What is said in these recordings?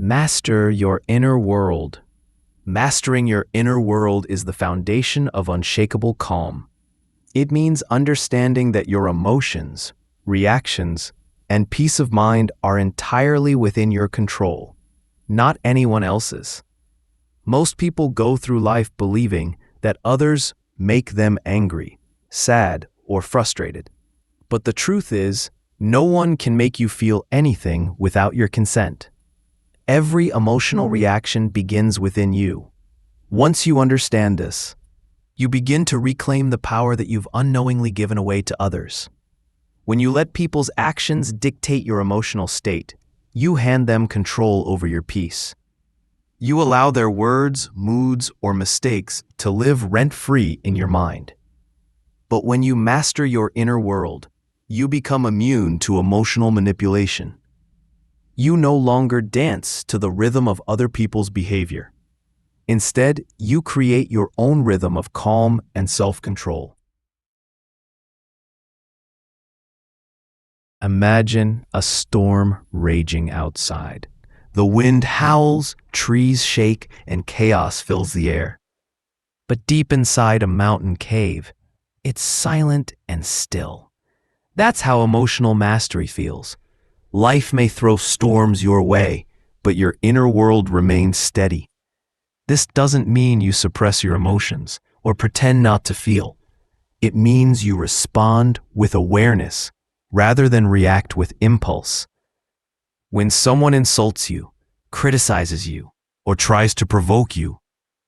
Master your inner world. Mastering your inner world is the foundation of unshakable calm. It means understanding that your emotions, reactions, and peace of mind are entirely within your control, not anyone else's. Most people go through life believing that others make them angry, sad, or frustrated. But the truth is, no one can make you feel anything without your consent. Every emotional reaction begins within you. Once you understand this, you begin to reclaim the power that you've unknowingly given away to others. When you let people's actions dictate your emotional state, you hand them control over your peace. You allow their words, moods, or mistakes to live rent-free in your mind. But when you master your inner world, you become immune to emotional manipulation. You no longer dance to the rhythm of other people's behavior. Instead, you create your own rhythm of calm and self-control. Imagine a storm raging outside. The wind howls, trees shake, and chaos fills the air. But deep inside a mountain cave, it's silent and still. That's how emotional mastery feels. Life may throw storms your way, but your inner world remains steady. This doesn't mean you suppress your emotions or pretend not to feel. It means you respond with awareness rather than react with impulse. When someone insults you, criticizes you, or tries to provoke you,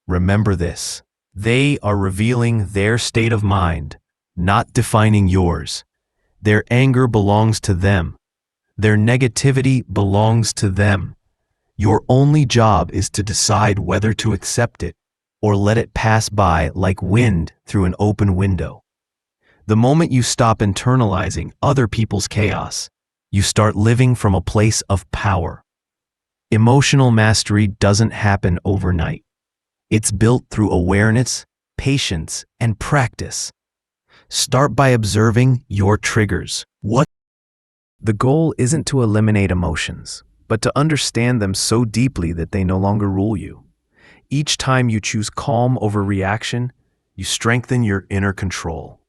remember this: they are revealing their state of mind, not defining yours. Their anger belongs to them. Their negativity belongs to them. Your only job is to decide whether to accept it or let it pass by like wind through an open window. The moment you stop internalizing other people's chaos, you start living from a place of power. Emotional mastery doesn't happen overnight. It's built through awareness, patience, and practice. Start by observing your triggers. The goal isn't to eliminate emotions, but to understand them so deeply that they no longer rule you. Each time you choose calm over reaction, you strengthen your inner control.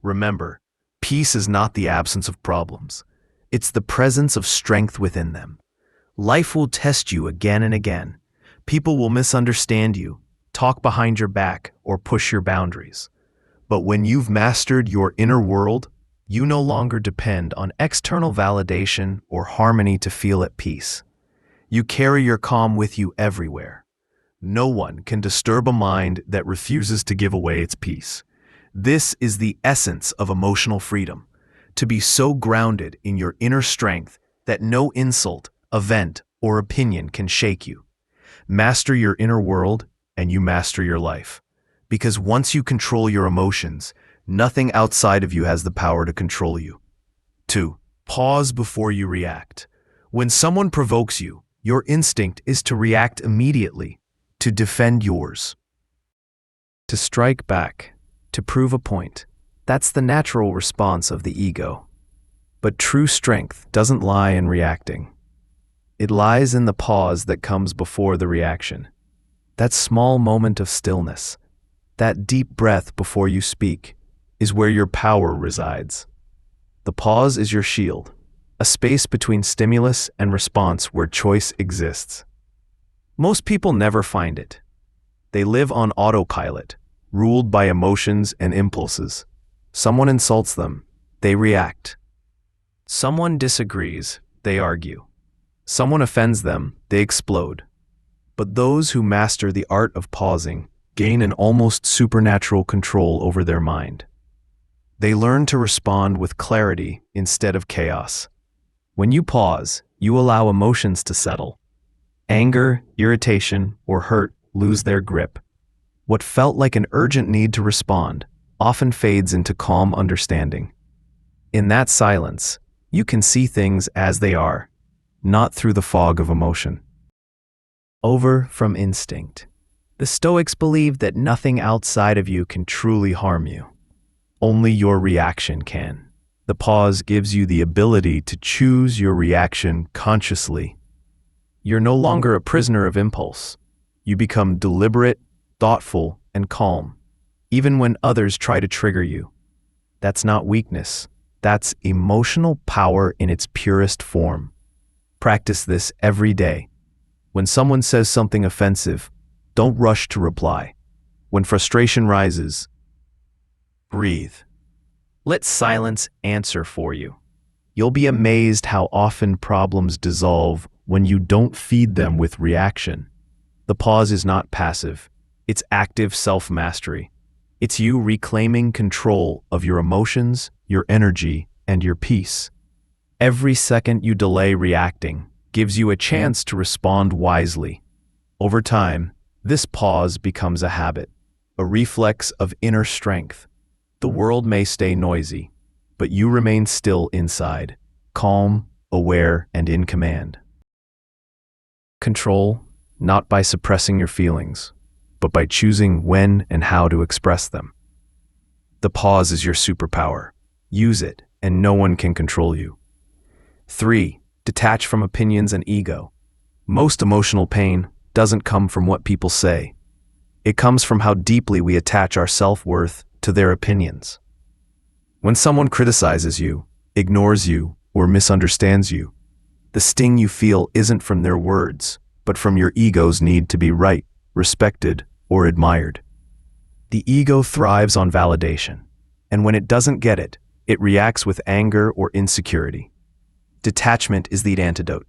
Remember, peace is not the absence of problems. It's the presence of strength within them. Life will test you again and again. People will misunderstand you, talk behind your back, or push your boundaries. But when you've mastered your inner world, you no longer depend on external validation or harmony to feel at peace. You carry your calm with you everywhere. No one can disturb a mind that refuses to give away its peace. This is the essence of emotional freedom, to be so grounded in your inner strength that no insult, event, or opinion can shake you. Master your inner world, and you master your life. Because once you control your emotions, nothing outside of you has the power to control you. 2. Pause before you react. When someone provokes you, your instinct is to react immediately, to defend yours. To strike back, to prove a point. That's the natural response of the ego. But true strength doesn't lie in reacting. It lies in the pause that comes before the reaction. That small moment of stillness, that deep breath before you speak, is where your power resides. The pause is your shield, a space between stimulus and response where choice exists. Most people never find it. They live on autopilot, ruled by emotions and impulses. Someone insults them, they react. Someone disagrees, they argue. Someone offends them, they explode. But those who master the art of pausing gain an almost supernatural control over their mind. They learn to respond with clarity instead of chaos. When you pause, you allow emotions to settle. Anger, irritation, or hurt lose their grip. What felt like an urgent need to respond often fades into calm understanding. In that silence, you can see things as they are, not through the fog of emotion. Over from instinct. The Stoics believed that nothing outside of you can truly harm you. Only your reaction can. The pause gives you the ability to choose your reaction consciously. You're no longer a prisoner of impulse. You become deliberate, thoughtful, and calm, even when others try to trigger you. That's not weakness. That's emotional power in its purest form. Practice this every day. When someone says something offensive, don't rush to reply. When frustration rises, breathe. Let silence answer for you. You'll be amazed how often problems dissolve when you don't feed them with reaction. The pause is not passive. It's active self-mastery. It's you reclaiming control of your emotions, your energy, and your peace. Every second you delay reacting gives you a chance to respond wisely. Over time, this pause becomes a habit, a reflex of inner strength. The world may stay noisy, but you remain still inside, calm, aware, and in command. Control, not by suppressing your feelings, but by choosing when and how to express them. The pause is your superpower. Use it, and no one can control you. 3. Detach from opinions and ego. Most emotional pain doesn't come from what people say. It comes from how deeply we attach our self-worth to their opinions. When someone criticizes you, ignores you, or misunderstands you, the sting you feel isn't from their words, but from your ego's need to be right, respected, or admired. The ego thrives on validation, and when it doesn't get it, it reacts with anger or insecurity. Detachment is the antidote.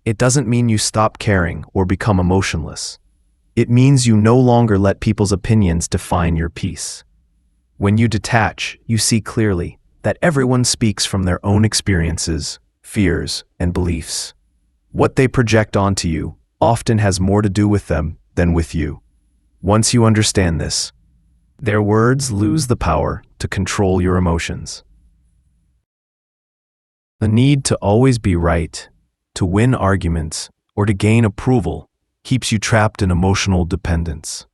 It doesn't mean you stop caring or become emotionless. It means you no longer let people's opinions define your peace. When you detach, you see clearly that everyone speaks from their own experiences, fears, and beliefs. What they project onto you often has more to do with them than with you. Once you understand this, their words lose the power to control your emotions. The need to always be right, to win arguments, or to gain approval keeps you trapped in emotional dependence.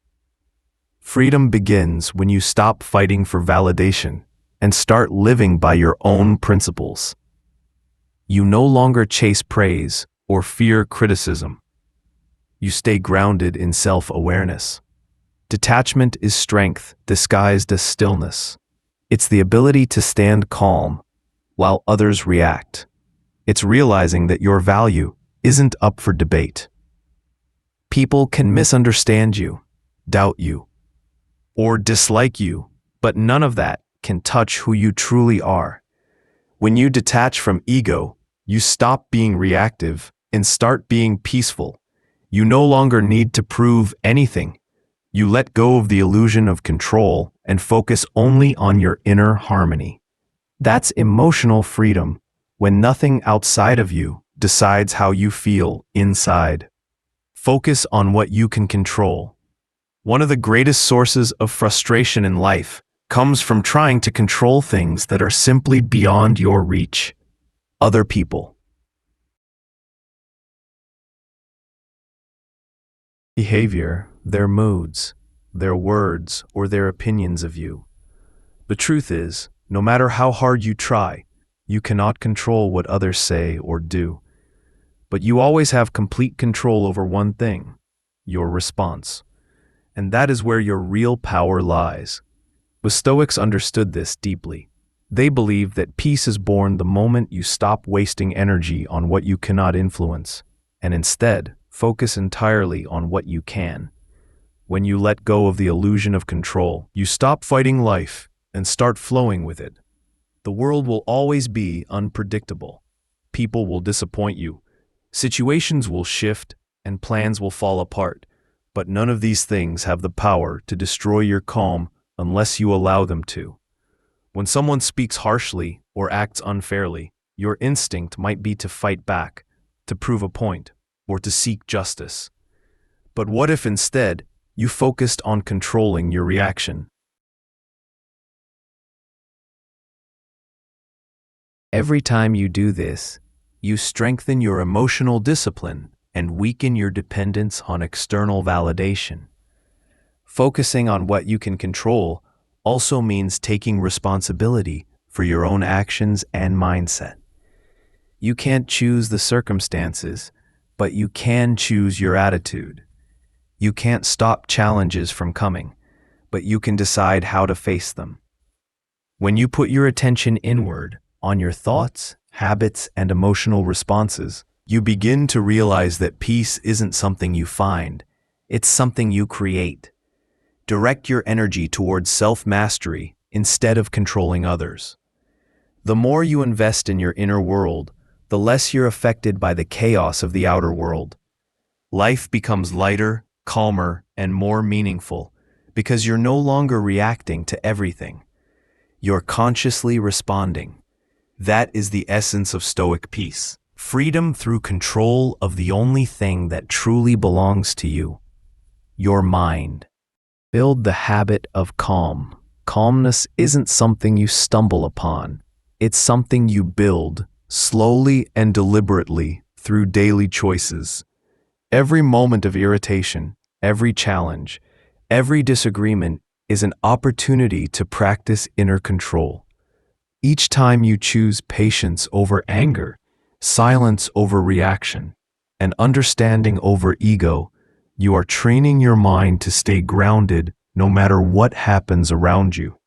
Freedom begins when you stop fighting for validation and start living by your own principles. You no longer chase praise or fear criticism. You stay grounded in self-awareness. Detachment is strength disguised as stillness. It's the ability to stand calm while others react. It's realizing that your value isn't up for debate. People can misunderstand you, doubt you, or dislike you, but none of that can touch who you truly are. When you detach from ego, you stop being reactive and start being peaceful. You no longer need to prove anything. You let go of the illusion of control and focus only on your inner harmony. That's emotional freedom, when nothing outside of you decides how you feel inside. Focus on what you can control. One of the greatest sources of frustration in life comes from trying to control things that are simply beyond your reach. Other people, behavior, their moods, their words, or their opinions of you. The truth is, no matter how hard you try, you cannot control what others say or do. But you always have complete control over one thing: your response. And that is where your real power lies. The Stoics understood this deeply. They believed that peace is born the moment you stop wasting energy on what you cannot influence, and instead focus entirely on what you can. When you let go of the illusion of control, you stop fighting life and start flowing with it. The world will always be unpredictable. People will disappoint you. Situations will shift and plans will fall apart. But none of these things have the power to destroy your calm unless you allow them to. When someone speaks harshly or acts unfairly, your instinct might be to fight back, to prove a point, or to seek justice. But what if instead you focused on controlling your reaction? Every time you do this, you strengthen your emotional discipline and weaken your dependence on external validation. Focusing on what you can control also means taking responsibility for your own actions and mindset. You can't choose the circumstances, but you can choose your attitude. You can't stop challenges from coming, but you can decide how to face them. When you put your attention inward, on your thoughts, habits, and emotional responses, you begin to realize that peace isn't something you find, it's something you create. Direct your energy towards self-mastery instead of controlling others. The more you invest in your inner world, the less you're affected by the chaos of the outer world. Life becomes lighter, calmer, and more meaningful because you're no longer reacting to everything. You're consciously responding. That is the essence of Stoic peace. Freedom through control of the only thing that truly belongs to you, your mind. Build the habit of calm. Calmness isn't something you stumble upon. It's something you build, slowly and deliberately, through daily choices. Every moment of irritation, every challenge, every disagreement is an opportunity to practice inner control. Each time you choose patience over anger, silence over reaction, and understanding over ego, you are training your mind to stay grounded no matter what happens around you.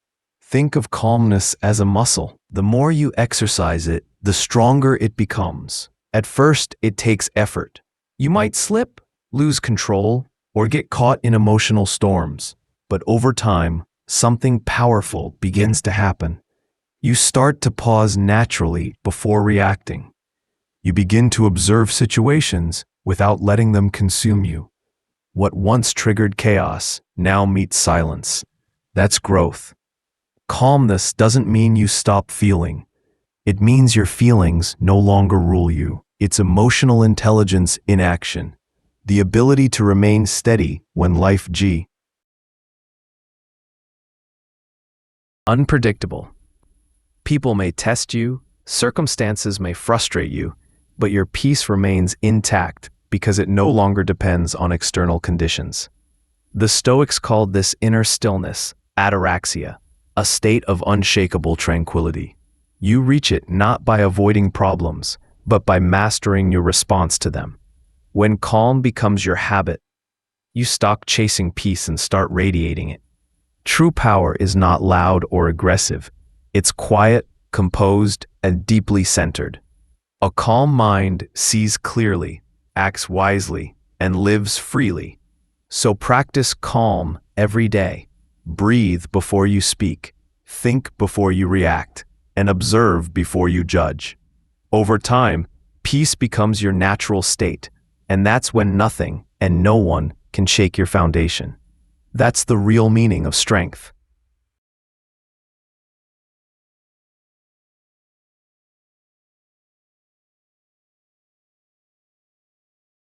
Think of calmness as a muscle. The more you exercise it, the stronger it becomes. At first, it takes effort. You might slip, lose control, or get caught in emotional storms. But over time, something powerful begins to happen. You start to pause naturally before reacting. You begin to observe situations without letting them consume you. What once triggered chaos now meets silence. That's growth. Calmness doesn't mean you stop feeling. It means your feelings no longer rule you. It's emotional intelligence in action. The ability to remain steady when life g. Unpredictable. People may test you, circumstances may frustrate you, but your peace remains intact because it no longer depends on external conditions. The Stoics called this inner stillness ataraxia, a state of unshakable tranquility. You reach it not by avoiding problems, but by mastering your response to them. When calm becomes your habit, you stop chasing peace and start radiating it. True power is not loud or aggressive. It's quiet, composed, and deeply centered. A calm mind sees clearly, acts wisely, and lives freely. So practice calm every day. Breathe before you speak, think before you react, and observe before you judge. Over time, peace becomes your natural state, and that's when nothing and no one can shake your foundation. That's the real meaning of strength.